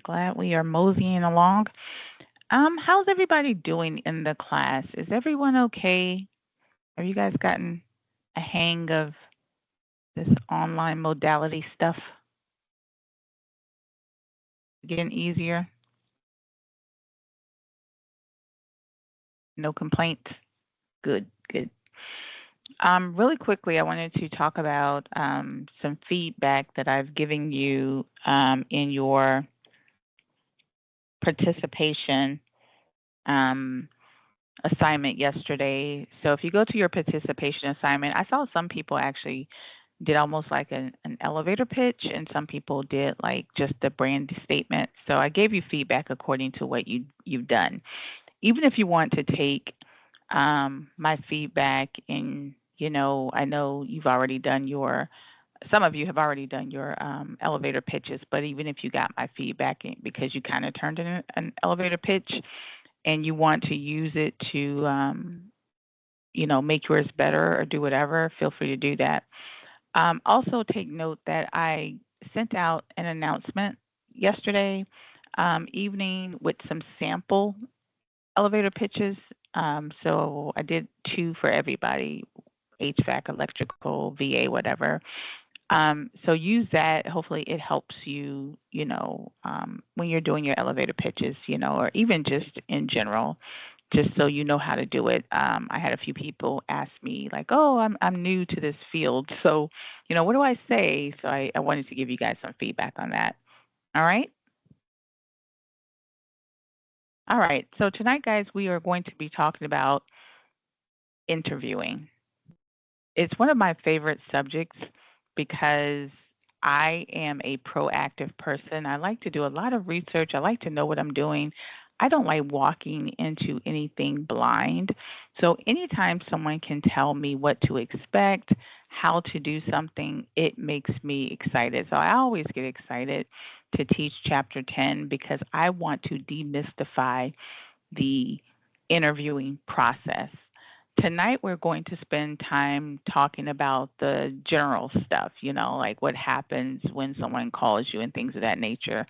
Glad we are moseying along. How's everybody doing in the class? Is everyone okay? Have you guys gotten a hang of this online modality stuff? Getting easier? No complaints? Good, good. Really quickly, I wanted to talk about some feedback that I've given you in your participation um, assignment yesterday. So if you go to your participation assignment, I saw some people actually did almost like an elevator pitch, and some people did like just the brand statement. So I gave you feedback according to what you've done. Even if you want to take my feedback, and I know you've already done your. Some of you have already done your elevator pitches, but even if you got my feedback because you kind of turned in an elevator pitch and you want to use it to make yours better or do whatever, feel free to do that. Also, take note that I sent out an announcement yesterday evening with some sample elevator pitches. So I did two for everybody: HVAC, electrical, VA, whatever. So use that. Hopefully, it helps you, when you're doing your elevator pitches, or even just in general, just so you know how to do it. I had a few people ask me like, "Oh, I'm new to this field, so what do I say?" So I wanted to give you guys some feedback on that. All right, all right. So tonight, guys, we are going to be talking about interviewing. It's one of my favorite subjects because I am a proactive person. I like to do a lot of research. I like to know what I'm doing. I don't like walking into anything blind. So, anytime someone can tell me what to expect, how to do something, it makes me excited. So, I always get excited to teach chapter 10 because I want to demystify the interviewing process. Tonight, we're going to spend time talking about the general stuff, like what happens when someone calls you and things of that nature.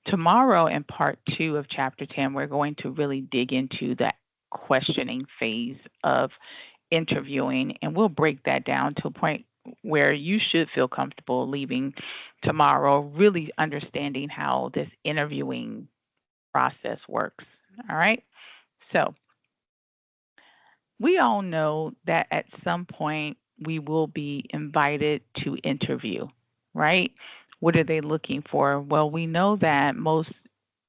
Tomorrow, in part two of chapter 10, we're going to really dig into the questioning phase of interviewing, and we'll break that down to a point where you should feel comfortable leaving tomorrow, really understanding how this interviewing process works. All right. So, we all know that at some point we will be invited to interview, right? What are they looking for? Well, we know that most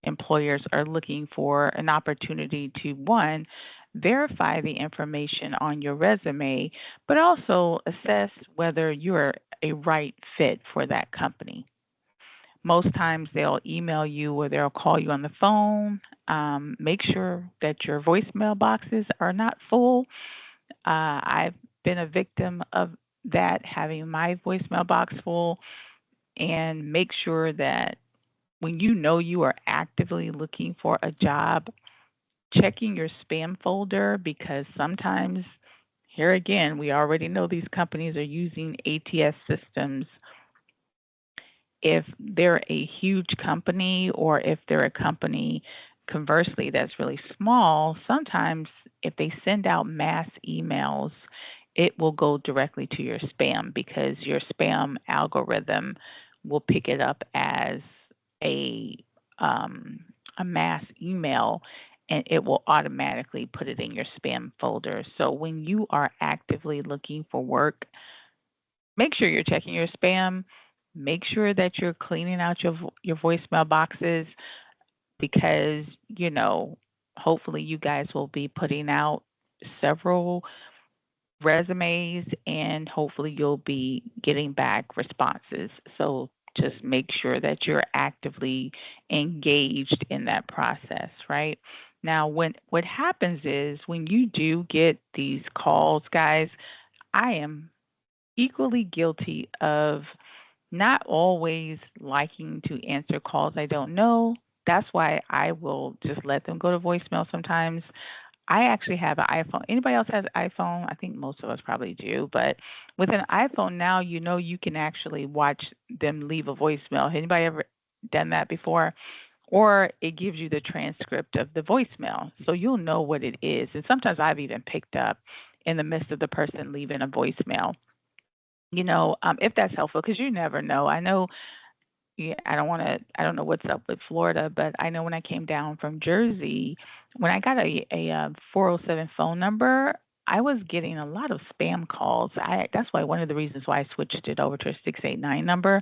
employers are looking for an opportunity to, one, verify the information on your resume, but also assess whether you're a right fit for that company. Most times they'll email you or they'll call you on the phone. Make sure that your voicemail boxes are not full. I've been a victim of that, having my voicemail box full, and make sure that when you know you are actively looking for a job, checking your spam folder because sometimes, here again, we already know these companies are using ATS systems. If they're a huge company or if they're a company conversely that's really small, sometimes if they send out mass emails, it will go directly to your spam because your spam algorithm will pick it up as a um, a mass email, and it will automatically put it in your spam folder. So when you are actively looking for work, make sure you're checking your spam. Make sure that you're cleaning out your voicemail boxes because, hopefully you guys will be putting out several resumes and hopefully you'll be getting back responses. So just make sure that you're actively engaged in that process, right? Now, when what happens is when you do get these calls, guys, I am equally guilty of not always liking to answer calls I don't know. That's why I will just let them go to voicemail sometimes. I actually have an iPhone. Anybody else has an iPhone? I think most of us probably do. But with an iPhone now, you can actually watch them leave a voicemail. Anybody ever done that before? or it gives you the transcript of the voicemail. So you'll know what it is. And sometimes I've even picked up in the midst of the person leaving a voicemail, if that's helpful, because you never know. I know, yeah, I don't know what's up with Florida, but I know when I came down from Jersey, when I got a 407 phone number, I was getting a lot of spam calls. That's why one of the reasons why I switched it over to a 689 number.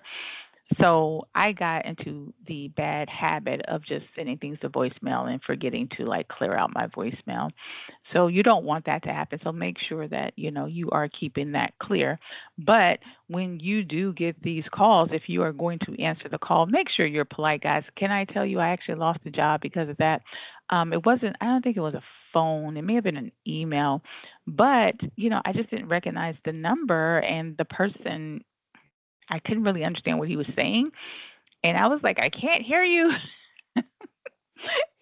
So I got into the bad habit of just sending things to voicemail and forgetting to like clear out my voicemail. So you don't want that to happen. So make sure that, you are keeping that clear. But when you do get these calls, if you are going to answer the call, make sure you're polite, guys. Can I tell you I actually lost the job because of that? It wasn't, I don't think it was a phone. It may have been an email, but I just didn't recognize the number and the person. I couldn't really understand what he was saying. And I was like, I can't hear you.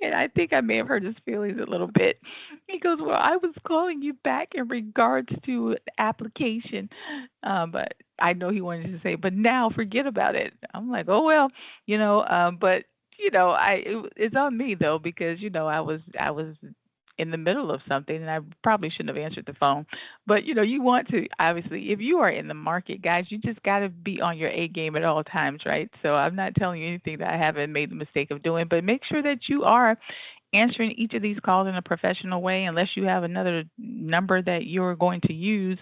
And I think I may have hurt his feelings a little bit. He goes, well, I was calling you back in regards to an application. But I know he wanted to say, but now forget about it. I'm like, oh, well, but it's on me though, because, I was in the middle of something and I probably shouldn't have answered the phone. But you want to, obviously, if you are in the market, guys, you just got to be on your A game at all times, right? So I'm not telling you anything that I haven't made the mistake of doing, but make sure that you are answering each of these calls in a professional way, unless you have another number that you're going to use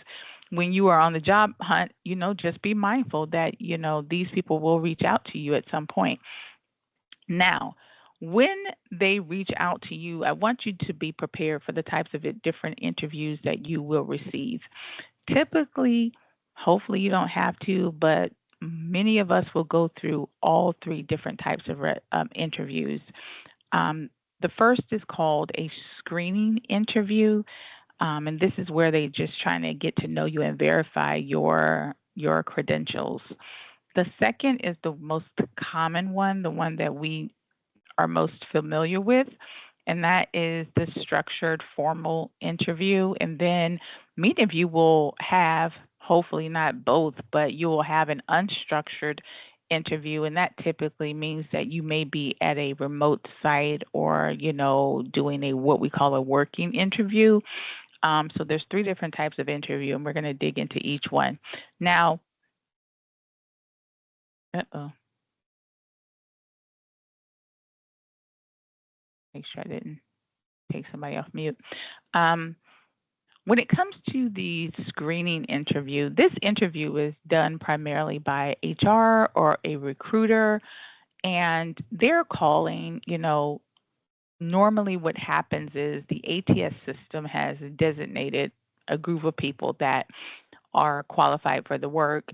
when you are on the job hunt. Just be mindful that these people will reach out to you at some point. Now, when they reach out to you, I want you to be prepared for the types of different interviews that you will receive. Typically, hopefully you don't have to, but many of us will go through all three different types of interviews. Um, the first is called a screening interview, and this is where they just trying to get to know you and verify your credentials. The second is the most common one, the one that we are most familiar with, and that is the structured formal interview. And then many of you will have, hopefully not both, but you will have an unstructured interview. And that typically means that you may be at a remote site or, doing a what we call a working interview. So there's three different types of interview, and we're going to dig into each one. Now, uh-oh, make sure I didn't take somebody off mute. Um, When it comes to the screening interview, this interview is done primarily by HR or a recruiter, and they're calling, normally what happens is the ATS system has designated a group of people that are qualified for the work,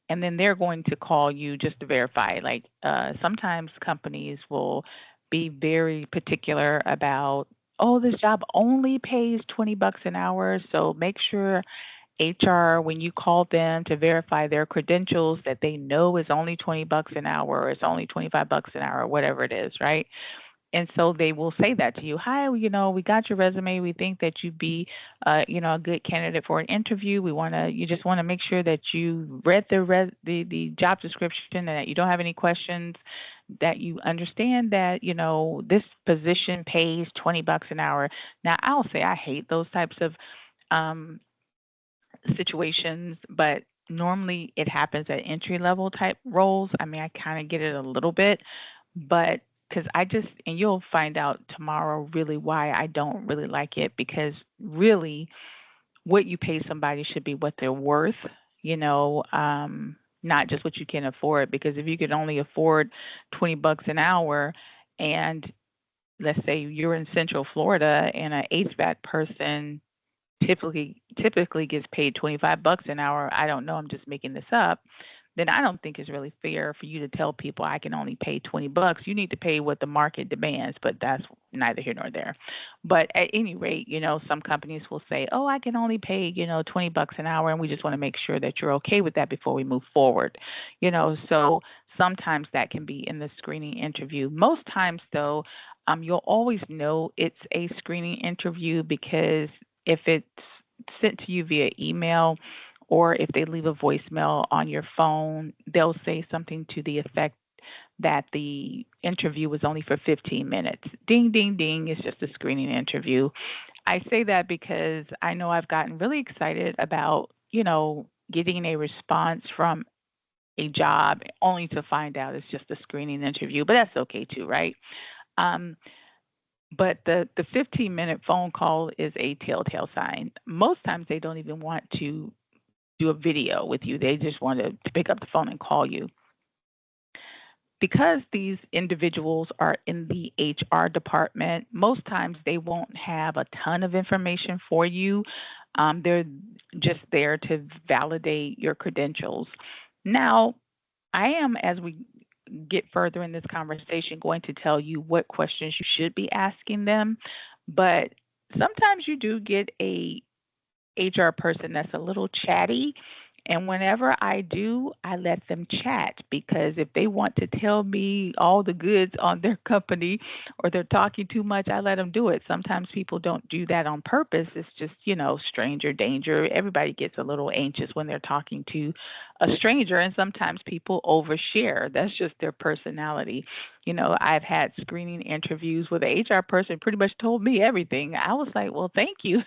and then they're going to call you just to verify. Like sometimes companies will be very particular about, oh, this job only pays 20 bucks an hour, so make sure HR, when you call them to verify their credentials, that they know it's only 20 bucks an hour or it's only 25 bucks an hour or whatever it is, right? And so they will say that to you. Hi, we got your resume. We think that you'd be, a good candidate for an interview. You just want to make sure that you read the job description and that you don't have any questions, that you understand that, this position pays 20 bucks an hour. Now, I'll say I hate those types of um, situations, but normally it happens at entry level type roles. I mean, I kind of get it a little bit, but because and you'll find out tomorrow really why I don't really like it, because really what you pay somebody should be what they're worth, you know, not just what you can afford. Because if you could only afford 20 bucks an hour, and let's say you're in Central Florida and an HVAC person typically gets paid 25 bucks an hour, I don't know, I'm just making this up, then I don't think it's really fair for you to tell people I can only pay 20 bucks. You need to pay what the market demands, but that's neither here nor there. But at any rate, some companies will say, "Oh, I can only pay, 20 bucks an hour," and we just want to make sure that you're okay with that before we move forward. So sometimes that can be in the screening interview. Most times though, you'll always know it's a screening interview, because if it's sent to you via email or if they leave a voicemail on your phone, they'll say something to the effect. that the interview was only for 15 minutes. Ding, ding, ding. It's just a screening interview. I say that because I know I've gotten really excited about, getting a response from a job only to find out it's just a screening interview, but that's okay too, right? Um, but the 15-minute phone call is a telltale sign. Most times they don't even want to do a video with you. They just want to pick up the phone and call you. Because these individuals are in the HR department, most times they won't have a ton of information for you. They're just there to validate your credentials. Now, I am, as we get further in this conversation, going to tell you what questions you should be asking them. But sometimes you do get a HR person that's a little chatty. And whenever I do, I let them chat because if they want to tell me all the goods on their company or they're talking too much, I let them do it. Sometimes people don't do that on purpose. It's just, stranger danger. Everybody gets a little anxious when they're talking to a stranger, and sometimes people overshare. That's just their personality. I've had screening interviews where the HR person pretty much told me everything. I was like, well, thank you.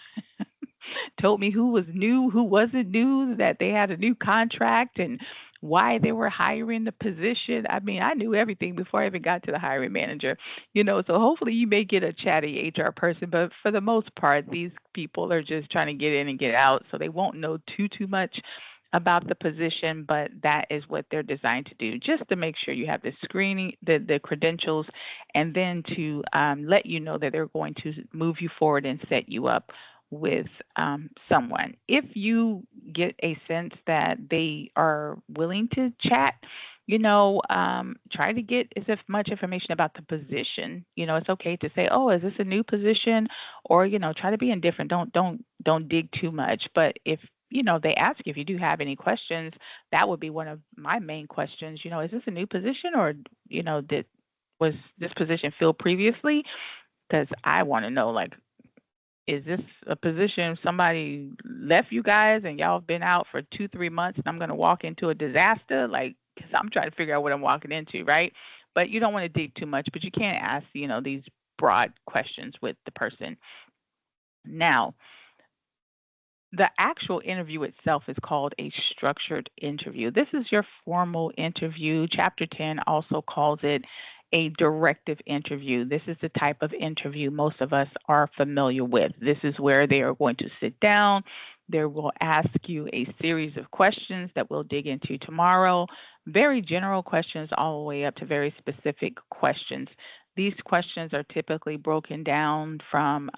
Told me who was new, who wasn't new, that they had a new contract and why they were hiring the position. I mean, I knew everything before I even got to the hiring manager. So hopefully you may get a chatty HR person, but for the most part, these people are just trying to get in and get out, so they won't know too much about the position, but that is what they're designed to do, just to make sure you have the screening, the credentials, and then to let you know that they're going to move you forward and set you up with someone. If you get a sense that they are willing to chat, try to get as much information about the position. It's okay to say, "Oh, is this a new position?" Or try to be indifferent. Don't dig too much. But if they ask you if you do have any questions, that would be one of my main questions. Is this a new position, or did was this position filled previously? Because I want to know, like, is this a position somebody left you guys and y'all have been out for 2, 3 months and I'm going to walk into a disaster? Like, because I'm trying to figure out what I'm walking into, right? But you don't want to dig too much, but you can't ask, these broad questions with the person. Now, the actual interview itself is called a structured interview. This is your formal interview. Chapter 10 also calls it a directive interview. This is the type of interview most of us are familiar with. This is where they are going to sit down. They will ask you a series of questions that we'll dig into tomorrow. Very general questions, all the way up to very specific questions. These questions are typically broken down from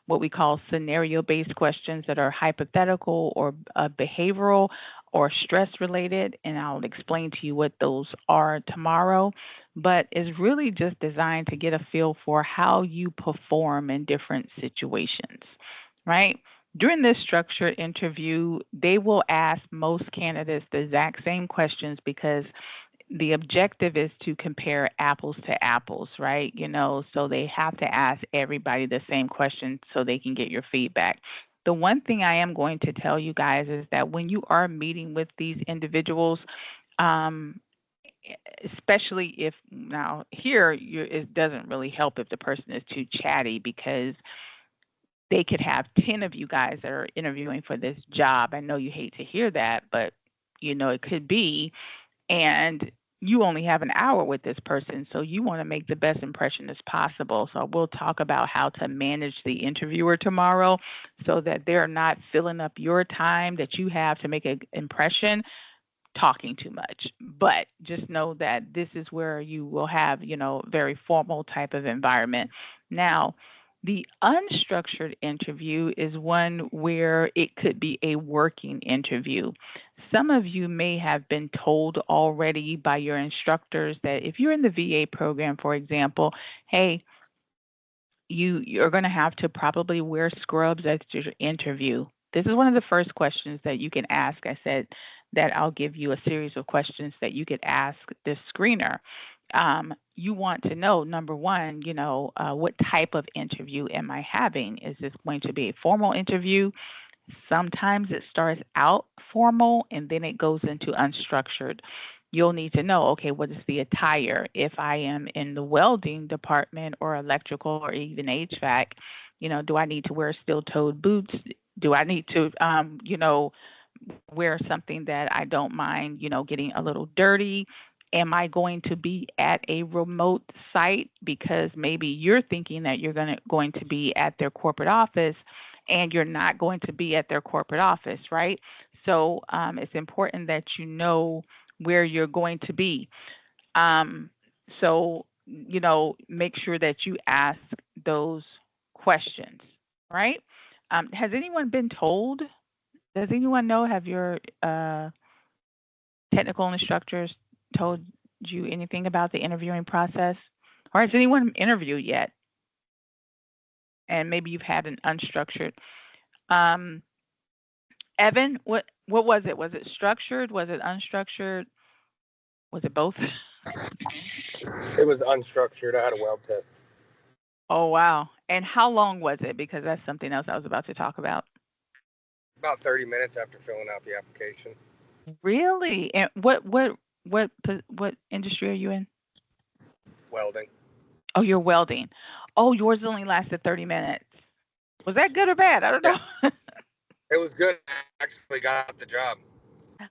what we call scenario-based questions that are hypothetical or behavioral or stress-related, and I'll explain to you what those are tomorrow. But it's really just designed to get a feel for how you perform in different situations, right? During this structured interview, they will ask most candidates the exact same questions because the objective is to compare apples to apples, right? So they have to ask everybody the same question so they can get your feedback. The one thing I am going to tell you guys is that when you are meeting with these individuals, um, especially if now here it doesn't really help if the person is too chatty because they could have 10 of you guys that are interviewing for this job. I know you hate to hear that, but it could be, and you only have an hour with this person, so you want to make the best impression as possible. So we'll talk about how to manage the interviewer tomorrow so that they're not filling up your time that you have to make an impression talking too much. But just know that this is where you will have, very formal type of environment. Now, the unstructured interview is one where it could be a working interview. Some of you may have been told already by your instructors that if you're in the VA program, for example, hey, you're going to have to probably wear scrubs at your interview. This is one of the first questions that you can ask. I said that I'll give you a series of questions that you could ask this screener. You want to know, number one, what type of interview am I having? Is this going to be a formal interview? Sometimes it starts out formal and then it goes into unstructured. you'll need to know, okay, what is the attire? If I am in the welding department or electrical or even HVAC, do I need to wear steel-toed boots? Do I need to, wear something that I don't mind, getting a little dirty? Am I going to be at a remote site because maybe you're thinking that you're going to be at their corporate office and you're not going to be at their corporate office, right? So it's important that you know where you're going to be. Um, so, make sure that you ask those questions, right? Has anyone been told? Does anyone know? Have your technical instructors told you anything about the interviewing process? Or has anyone interviewed yet? And maybe you've had an unstructured. Um, Evan, what was it? Was it structured? Was it unstructured? Was it both? It was unstructured. I had a weld test. Oh, wow. And how long was it? Because that's something else I was about to talk about. About 30 minutes after filling out the application. Really? And what industry are you in? Welding. Oh, you're welding. Oh, yours only lasted 30 minutes. Was that good or bad? I don't Yeah, know. it was good. I actually got the job.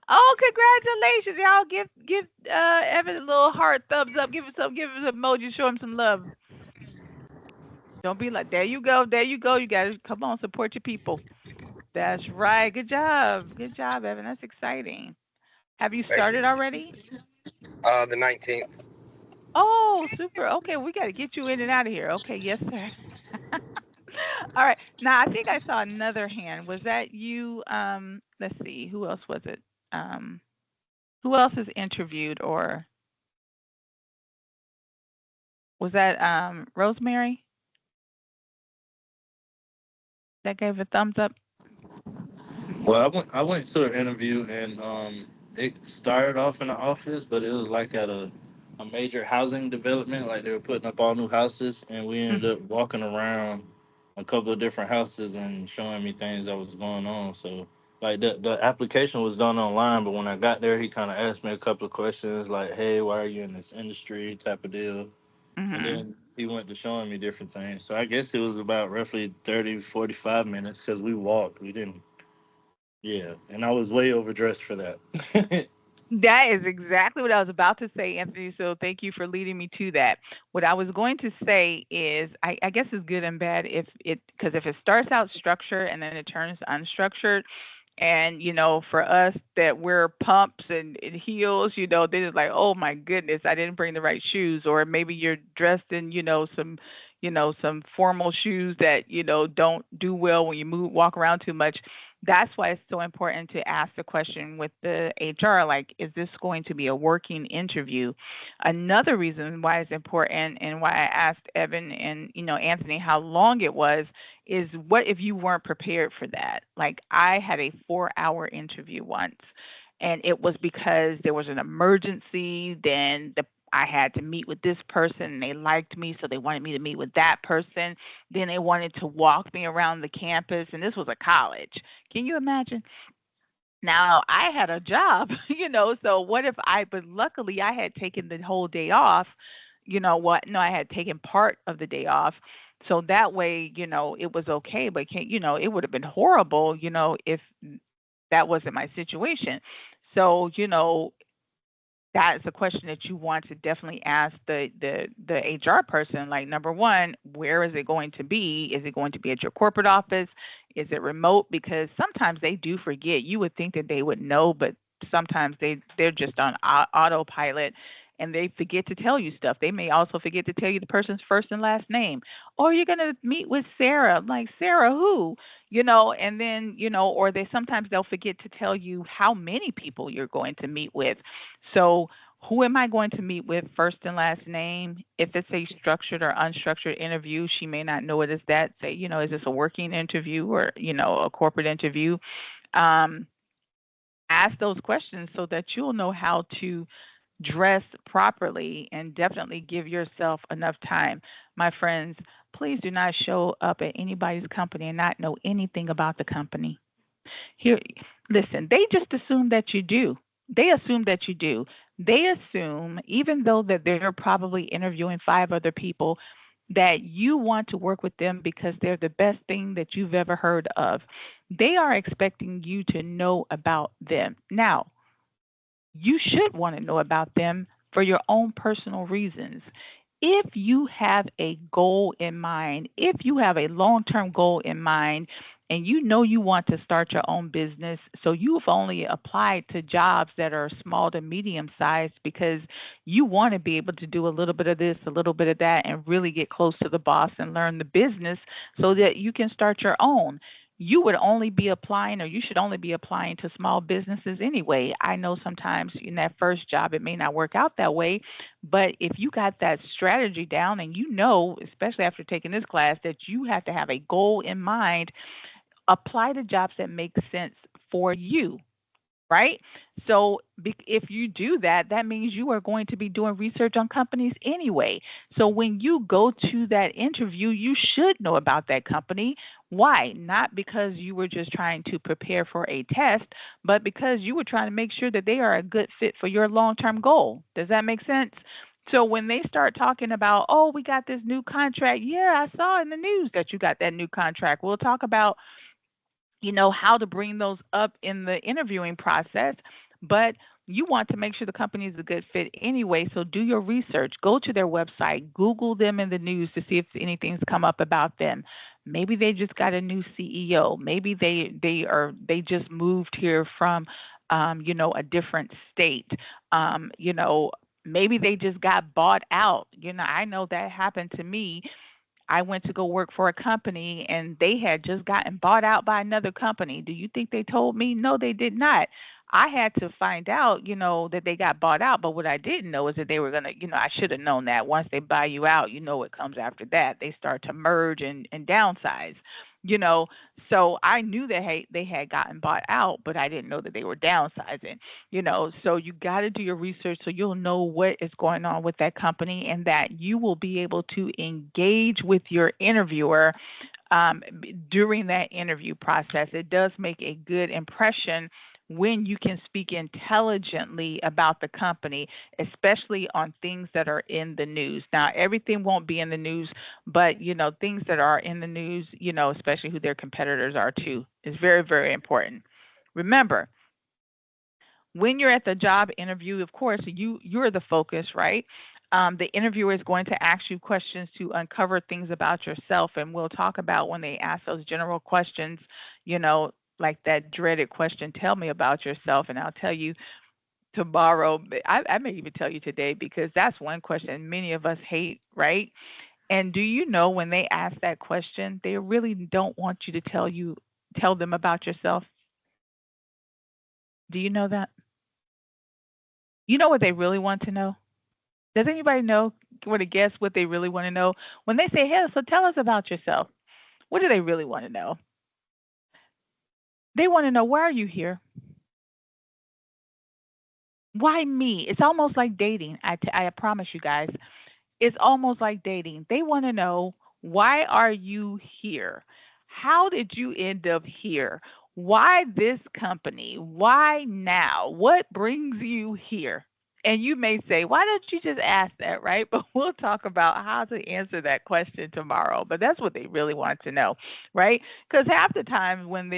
Oh, congratulations, y'all! Give Evan a little heart thumbs up. Give him some emoji. Show him some love. Don't be like, there you go, there you go. You guys, come on, support your people. That's right. Good job, Evan. That's exciting. Have you Thank you. started already? The 19th. Oh, super. Okay, we got to get you in and out of here. Okay, yes, sir. All right. Now, I think I saw another hand. Was that you? Let's see. Who else was it? Um, who else is interviewed, or was that Rosemary that gave a thumbs up? Well, I went to an interview and it started off in the office, but it was like at a major housing development, like they were putting up all new houses, and we ended up walking around a couple of different houses and showing me things that was going on. So like the application was done online, but when I got there, he kind of asked me a couple of questions like, "Hey, why are you in this industry?" type of deal. And Mm-hmm. then he went to showing me different things. So I guess it was about roughly 30, 45 minutes because we walked. We didn't. Yeah, and I was way overdressed for that. That is exactly what I was about to say, Anthony. So thank you for leading me to that. What I was going to say is, I guess it's good and bad because if it starts out structured and then it turns unstructured, and for us that wear pumps and heels, then it's like, oh my goodness, I didn't bring the right shoes, or maybe you're dressed in, some formal shoes that don't do well when you walk around too much. That's why it's so important to ask the question with the HR, like, is this going to be a working interview? Another reason why it's important and why I asked Evan and Anthony how long it was is, what if you weren't prepared for that? Like, I had a 4-hour interview once, and it was because there was an emergency. Then I had to meet with this person, and they liked me, so they wanted me to meet with that person. Then they wanted to walk me around the campus, and this was a college. Can you imagine? Now I had a job, so what if but luckily I had taken the whole day off. You know what? No, I had taken part of the day off. So that way, it was okay, but it would have been horrible, if that wasn't my situation. So, that is a question that you want to definitely ask the HR person. Like, number one, where is it going to be? Is it going to be at your corporate office? Is it remote? Because sometimes they do forget. You would think that they would know, but sometimes they're just on autopilot and they forget to tell you stuff. They may also forget to tell you the person's first and last name. Or you're going to meet with Sarah. I'm like, Sarah who? And then, or they'll forget to tell you how many people you're going to meet with. So, who am I going to meet with, first and last name? If it's a structured or unstructured interview, she may not know it as that. Say, is this a working interview or, a corporate interview? Um, Ask those questions so that you'll know how to dress properly and definitely give yourself enough time. My friends, please do not show up at anybody's company and not know anything about the company. Here, listen, they just assume that you do. They assume that you do. They assume, even though that they're probably interviewing five other people, that you want to work with them because they're the best thing that you've ever heard of. They are expecting you to know about them. Now, you should want to know about them for your own personal reasons. If you have a goal in mind, if you have a long term goal in mind, and you know you want to start your own business, so you've only applied to jobs that are small to medium sized because you want to be able to do a little bit of this, a little bit of that, and really get close to the boss and learn the business so that you can start your own. You would only be applying, or you should only be applying to small businesses anyway. I know sometimes in that first job it may not work out that way, but if you got that strategy down and you know, especially after taking this class, that you have to have a goal in mind, apply to jobs that make sense for you, right? So if you do that, that means you are going to be doing research on companies anyway. So when you go to that interview, you should know about that company. Why? Not because you were just trying to prepare for a test, but because you were trying to make sure that they are a good fit for your long term goal. Does that make sense? So when they start talking about, oh, we got this new contract, yeah, I saw in the news that you got that new contract. We'll talk about how to bring those up in the interviewing process, but you want to make sure the company is a good fit anyway. So do your research, go to their website, Google them in the news to see if anything's come up about them. Maybe they just got a new CEO. Maybe they just moved here from a different state. Um, you know, maybe they just got bought out. I know that happened to me. I went to go work for a company and they had just gotten bought out by another company. Do you think they told me? No, they did not. I had to find out, that they got bought out. But what I didn't know is that they were going to, I should have known that once they buy you out, you know what comes after that. They start to merge and downsize, you know. So I knew that they had gotten bought out, but I didn't know that they were downsizing. So you got to do your research so you'll know what is going on with that company and that you will be able to engage with your interviewer during that interview process. It does make a good impression when you can speak intelligently about the company, especially on things that are in the news. Now, everything won't be in the news, but things that are in the news, especially who their competitors are too, is very, very important. Remember, when you're at the job interview, of course, you're the focus, right? The interviewer is going to ask you questions to uncover things about yourself, and we'll talk about when they ask those general questions, you know, like that dreaded question, "Tell me about yourself," and I'll tell you tomorrow. But I may even tell you today because that's one question many of us hate, right? And do you know when they ask that question, they really don't want you to tell them about yourself? Do you know that? You know what they really want to know? Does anybody know, want to guess what they really want to know? When they say, "Hey, so tell us about yourself," what do they really want to know? They want to know, why are you here? Why me? It's almost like dating. I promise you guys, it's almost like dating. They want to know, why are you here? How did you end up here? Why this company? Why now? What brings you here? And you may say, why don't you just ask that, right? But we'll talk about how to answer that question tomorrow. But that's what they really want to know, right? Because half the time when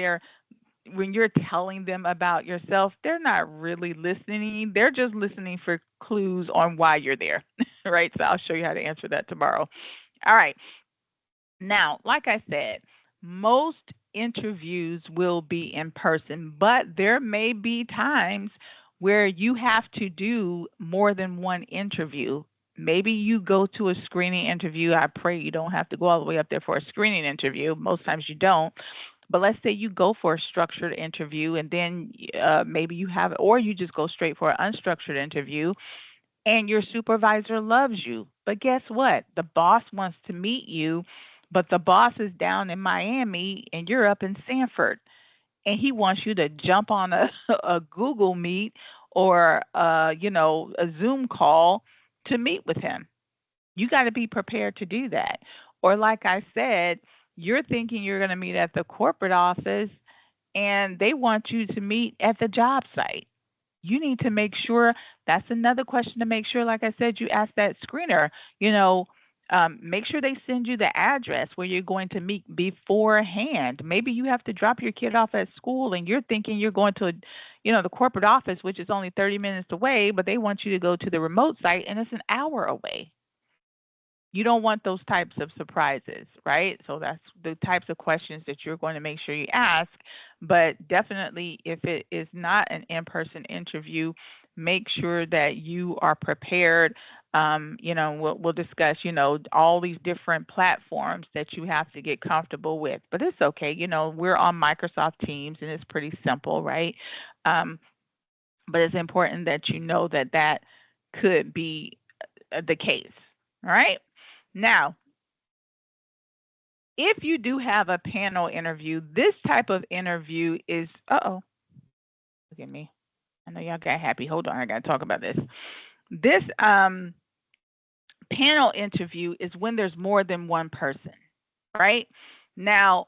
you're telling them about yourself, they're not really listening. They're just listening for clues on why you're there, right? So I'll show you how to answer that tomorrow. All right. Now, like I said, most interviews will be in person, but there may be times where you have to do more than one interview. Maybe you go to a screening interview. I pray you don't have to go all the way up there for a screening interview. Most times you don't. But let's say you go for a structured interview and then maybe you have, or you just go straight for an unstructured interview and your supervisor loves you. But guess what? The boss wants to meet you, but the boss is down in Miami and you're up in Sanford. And he wants you to jump on a, a Google Meet or a Zoom call to meet with him. You got to be prepared to do that. Or like I said, you're thinking you're going to meet at the corporate office and they want you to meet at the job site. You need to make sure that's another question to make sure, like I said, you ask that screener, you know, make sure they send you the address where you're going to meet beforehand. Maybe you have to drop your kid off at school and you're thinking you're going to, the corporate office, which is only 30 minutes away, but they want you to go to the remote site and it's an hour away. You don't want those types of surprises, right? So that's the types of questions that you're going to make sure you ask. But definitely, if it is not an in person interview, make sure that you are prepared. We'll discuss, all these different platforms that you have to get comfortable with. But it's okay. We're on Microsoft Teams and it's pretty simple, right? Um, but it's important that you know that that could be the case. All right. Now, if you do have a panel interview, this type of interview is, look at me. I know y'all got happy. Hold on, I got to talk about this. This panel interview is when there's more than one person, right? Now,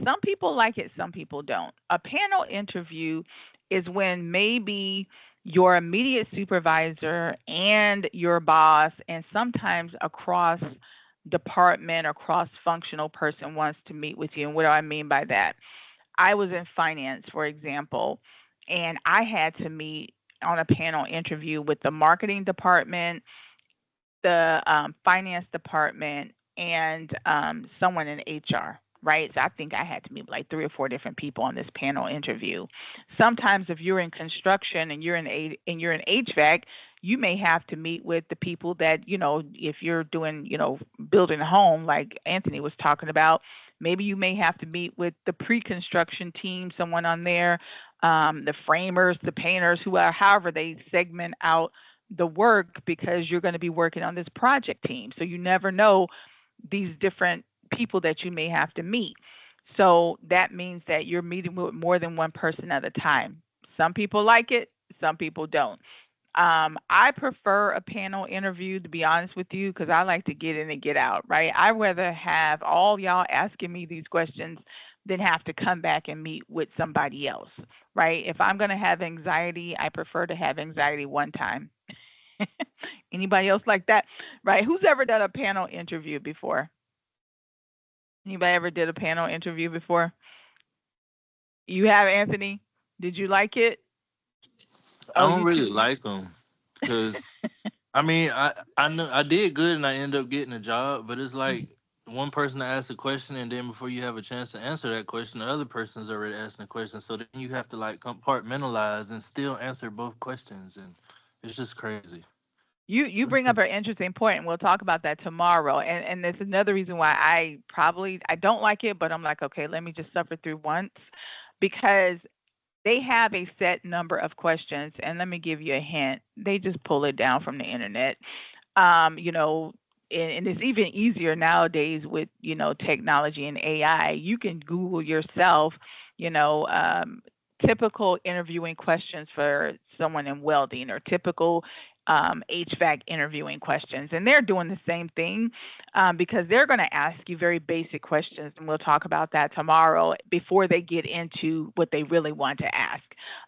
some people like it, some people don't. A panel interview is when maybe your immediate supervisor and your boss, and sometimes a cross department or cross functional person wants to meet with you. And what do I mean by that? I was in finance, for example, and I had to meet on a panel interview with the marketing department, the finance department, and someone in HR. Right, so I think I had to meet like 3 or 4 different people on this panel interview. Sometimes, if you're in construction and you're in HVAC, you may have to meet with the people that if you're doing building a home, like Anthony was talking about. Maybe you may have to meet with the pre-construction team, someone on there, the framers, the painters, who are however they segment out the work because you're going to be working on this project team. So you never know these different people that you may have to meet. So that means that you're meeting with more than one person at a time. Some people like it, some people don't. I prefer a panel interview, to be honest with you, because I like to get in and get out, right? I rather have all y'all asking me these questions than have to come back and meet with somebody else, right? If I'm going to have anxiety, I prefer to have anxiety one time. Anybody else like that? Right? Who's ever done a panel interview before? Anybody ever did a panel interview before? You have, Anthony? Did you like it? I Oh, don't you really too. like them because I mean I know I did good and I ended up getting a job, but it's like one person to ask a question and then before you have a chance to answer that question, the other person's already asking a question. So then you have to like compartmentalize and still answer both questions, and it's just crazy. You bring up an interesting point, and we'll talk about that tomorrow. And there's another reason why I don't like it, but I'm like, okay, let me just suffer through once, because they have a set number of questions, and let me give you a hint. They just pull it down from the internet. Um, you know, and it's even easier nowadays with technology and AI. You can Google yourself, you know, um, typical interviewing questions for someone in welding, or typical HVAC interviewing questions, and they're doing the same thing, because they're going to ask you very basic questions, and we'll talk about that tomorrow before they get into what they really want to ask.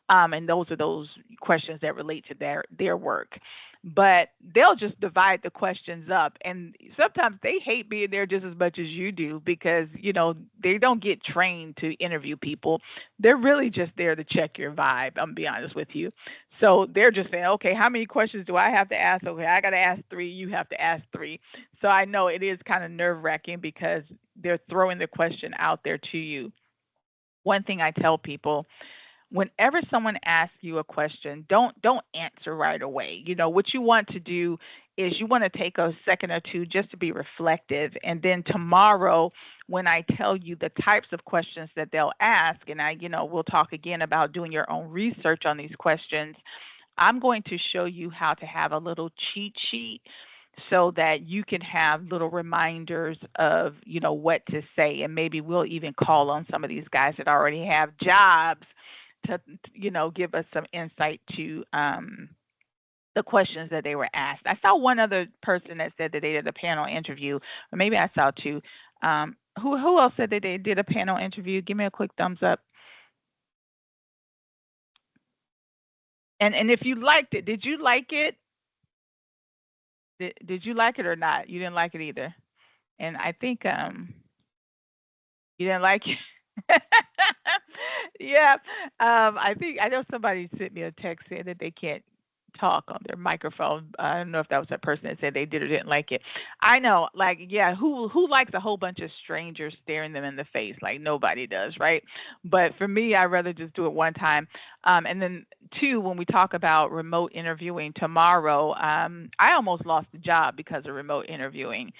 And those are those questions that relate to their work. But they'll just divide the questions up, and sometimes they hate being there just as much as you do, because they don't get trained to interview people. They're really just there to check your vibe. I'm gonna be honest with you. So they're just saying, okay, how many questions do I have to ask? Okay, I got to ask 3. You have to ask 3. So I know it is kind of nerve wracking because they're throwing the question out there to you. One thing I tell people, whenever someone asks you a question, don't answer right away. What you want to do is you want to take a second or two just to be reflective, and then tomorrow, when I tell you the types of questions that they'll ask, and we'll talk again about doing your own research on these questions. I'm going to show you how to have a little cheat sheet so that you can have little reminders of, what to say. And maybe we'll even call on some of these guys that already have jobs to, give us some insight to the questions that they were asked. I saw one other person that said that they did a panel interview, or maybe I saw two. Who else said that they did a panel interview? Give me a quick thumbs up. And if you liked it, did you like it? Did you like it or not? You didn't like it either. And I think you didn't like it. Yeah. I think I know somebody sent me a text saying that they can't talk on their microphone. I don't know if that was that person that said they did or didn't like it. I know, like, yeah, who likes a whole bunch of strangers staring them in the face? Like nobody does, right? But for me, I'd rather just do it one time. And then two, when we talk about remote interviewing tomorrow, I almost lost the job because of remote interviewing.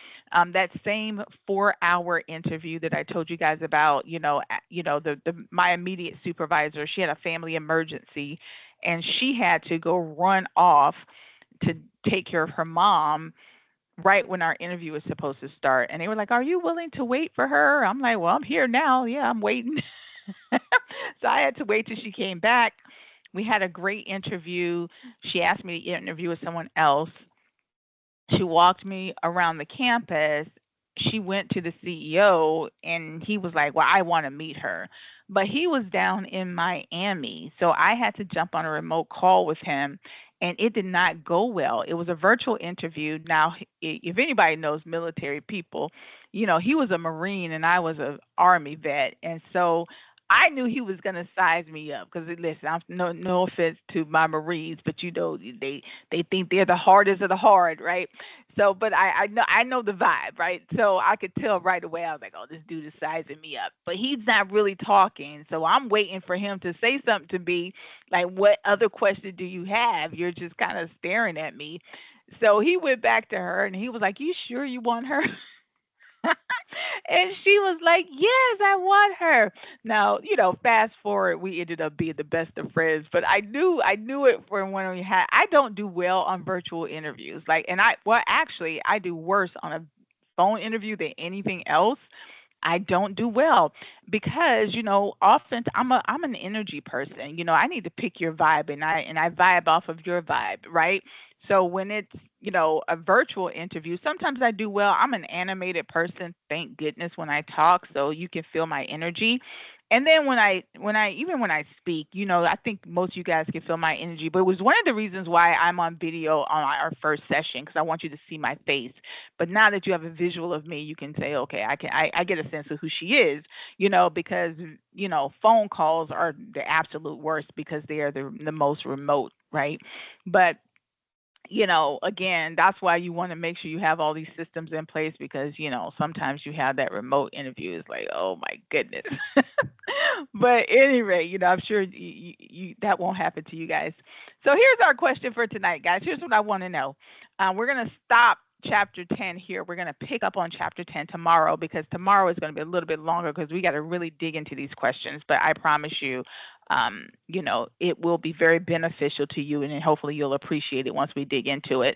That same 4 hour interview that I told you guys about, the my immediate supervisor, she had a family emergency and she had to go run off to take care of her mom right when our interview was supposed to start. And they were like, "Are you willing to wait for her?" I'm like, "Well, I'm here now. Yeah, I'm waiting." So I had to wait till she came back. We had a great interview. She asked me to interview with someone else. She walked me around the campus. She went to the CEO and he was like, "Well, I want to meet her." But he was down in Miami. So I had to jump on a remote call with him and it did not go well. It was a virtual interview. Now, if anybody knows military people, he was a Marine and I was a Army vet. And so I knew he was going to size me up because listen, I'm no offense to my Marines, but they think they're the hardest of the hard, right? So, but I know the vibe, right? So I could tell right away. I was like, oh, this dude is sizing me up, but he's not really talking. So I'm waiting for him to say something to me, like, what other question do you have? You're just kind of staring at me. So he went back to her and he was like, you sure you want her? And she was like, "Yes, I want her." Now, fast forward, we ended up being the best of friends. But I knew it from when we had. I don't do well on virtual interviews. Like, and actually, I do worse on a phone interview than anything else. I don't do well because often I'm an energy person. I need to pick your vibe and I vibe off of your vibe, right? So when it's a virtual interview, sometimes I do well. I'm an animated person, thank goodness, when I talk, so you can feel my energy. And then when I speak, I think most of you guys can feel my energy. But it was one of the reasons why I'm on video on our first session because I want you to see my face. But now that you have a visual of me, you can say, okay, I get a sense of who she is, because phone calls are the absolute worst because they are the most remote, right? But again, that's why you want to make sure you have all these systems in place because, sometimes you have that remote interview. It's like, oh my goodness. But anyway, I'm sure that won't happen to you guys. So here's our question for tonight, guys. Here's what I want to know. We're going to stop chapter 10 here. We're going to pick up on chapter 10 tomorrow because tomorrow is going to be a little bit longer because we got to really dig into these questions. But I promise you, it will be very beneficial to you and then hopefully you'll appreciate it once we dig into it.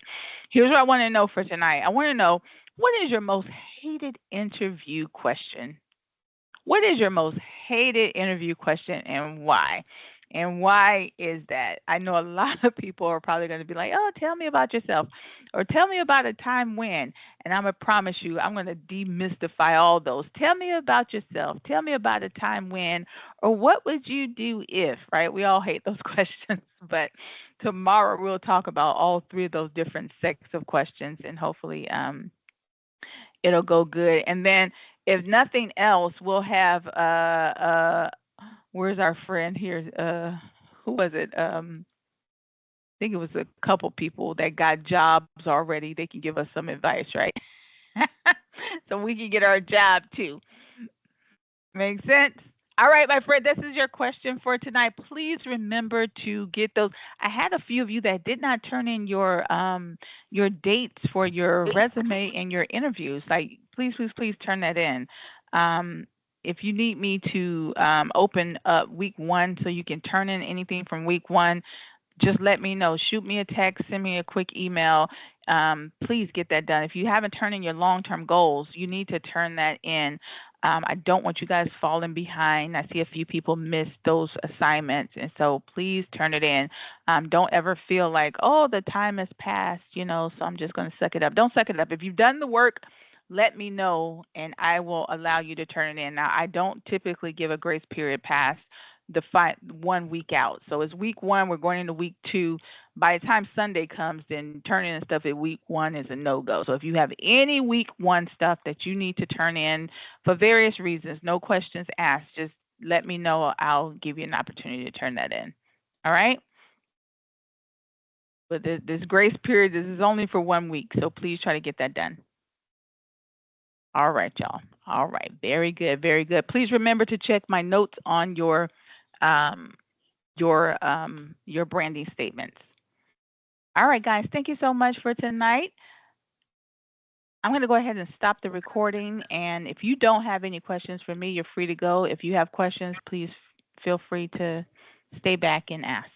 Here's what I want to know for tonight. I want to know, what is your most hated interview question? What is your most hated interview question and why? And why is that? I know a lot of people are probably going to be like, oh, tell me about yourself or tell me about a time when. And I'm going to promise you, I'm going to demystify all those. Tell me about yourself. Tell me about a time when, or what would you do if, right? We all hate those questions, but tomorrow we'll talk about all three of those different sets of questions and hopefully it'll go good. And then if nothing else, we'll have where's our friend here? Who was it? I think it was a couple people that got jobs already. They can give us some advice, right? So we can get our job too. Make sense? All right, my friend, this is your question for tonight. Please remember to get those. I had a few of you that did not turn in your dates for your resume and your interviews. Like, please, please, please turn that in. Um, if you need me to open up week one so you can turn in anything from week one, just let me know. Shoot me a text, send me a quick email. Please get that done. If you haven't turned in your long term goals, you need to turn that in. I don't want you guys falling behind. I see a few people miss those assignments. And so please turn it in. Don't ever feel like, oh, the time has passed, so I'm just going to suck it up. Don't suck it up. If you've done the work, let me know and I will allow you to turn it in. Now, I don't typically give a grace period past the 1 week out. So it's week 1. We're going into week 2. By the time Sunday comes, then turning in stuff at week 1 is a no-go. So if you have any week 1 stuff that you need to turn in for various reasons, no questions asked, just let me know. I'll give you an opportunity to turn that in. All right? But this grace period, this is only for 1 week, so please try to get that done. All right, y'all. All right, very good, very good. Please remember to check my notes on um, your branding statements. All right, guys, thank you so much for tonight. I'm going to go ahead and stop the recording. And if you don't have any questions for me, you're free to go. If you have questions, please feel free to stay back and ask.